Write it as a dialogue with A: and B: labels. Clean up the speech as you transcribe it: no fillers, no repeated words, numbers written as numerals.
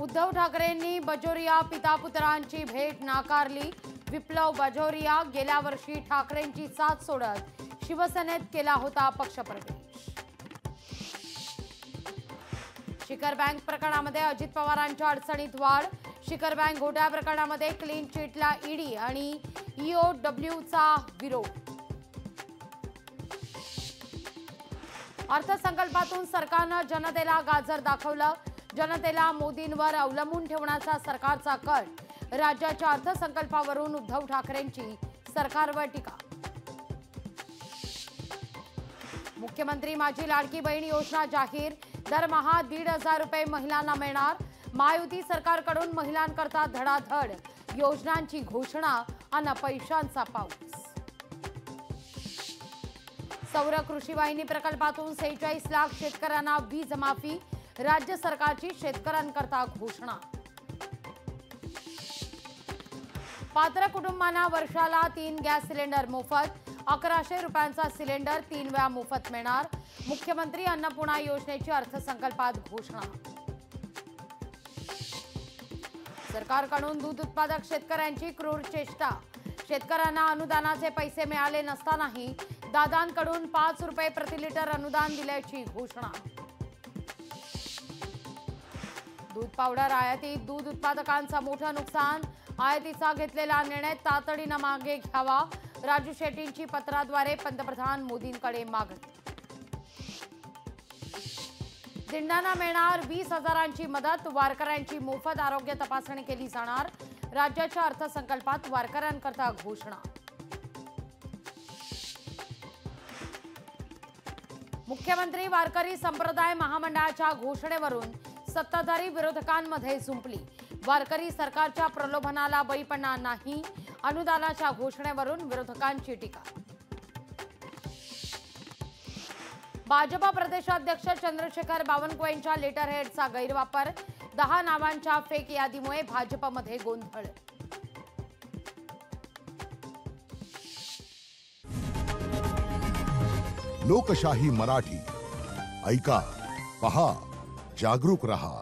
A: उद्धव ठाकरेंनी बाजोरिया पिता पुत्रांची भेट नाकारली। विप्लव बाजोरिया गेल्या वर्षी ठाकरेंची साथ सोडत शिवसेनेत केला होता पक्षप्रवेश। शिखर बँक प्रकरणामध्ये अजित पवारांच्या अडचणीत वाढ। शिखर बँक घोटाळा प्रकरणामध्ये क्लीन चिटला ईडी आणि ईओडब्ल्यूचा विरोध। अर्थसंकल्पातून सरकारनं जनतेला गाजर दाखवलं। जनतेला मोदींवर अवलंबून ठेवण्याचा सरकारचा कट। राज्याच्या अर्थसंकल्पावरून उद्धव ठाकरेंची सरकारवर टीका। मुख्यमंत्री माझी लाडकी बहीण योजना जाहीर। दरमहा 1,500 रुपये महिलांना मिळणार। महायुती सरकारकडून महिलांकरता धडाधड योजनांची घोषणा आणि पैशांचा पाऊस। सौर कृषी वाहिनी प्रकल्पातून 46 लाख शेतकऱ्यांना वीज माफी। राज्य सरकारची शेतकऱ्यांकरता घोषणा। पात्र कुटुंबांना वर्षाला 3 गॅस सिलेंडर मोफत। 1100 रुपयांचा सिलेंडर 3 वेळा मोफत मिळणार। मुख्यमंत्री अन्नपूर्णा योजनेची अर्थसंकल्पात घोषणा। सरकारकडून दूध उत्पादक शेतकऱ्यांची क्रूर चेष्टा। शेतकऱ्यांना अनुदानाचे पैसे मिळाले नसतानाही दादांकडून 5 रुपये प्रति लिटर अनुदान दिल्याची घोषणा। दूध पावडर आयातीत दूध उत्पादकांचं मोठं नुकसान। आयातीचा घेतलेला निर्णय तातडीनं मागे घ्यावा। राजू शेट्टींची पत्राद्वारे पंतप्रधान मोदींकडे मागणी। दिंडांना मिळणार 20,000ची मदत। वारकऱ्यांची मोफत आरोग्य तपासणी केली जाणार। राज्याच्या अर्थसंकल्पात वारकऱ्यांकरता घोषणा। मुख्यमंत्री वारकरी संप्रदाय महामंडळाच्या घोषणेवरून सत्ताधारी विरोधकांमध्ये जुंपली। वारकरी सरकारच्या प्रलोभनाला बळी पडणार नाही। अनुदानाच्या घोषणेवरून विरोधकांची टीका। भाजपा प्रदेशाध्यक्ष चंद्रशेखर बावनकुळेंच्या लेटर हेडचा गैरवापर। 10 नावांच्या फेक यादीमुळे भाजपमध्ये गोंधळ।
B: लोकशाही मराठी ऐका, पहा, जागरूक रहा।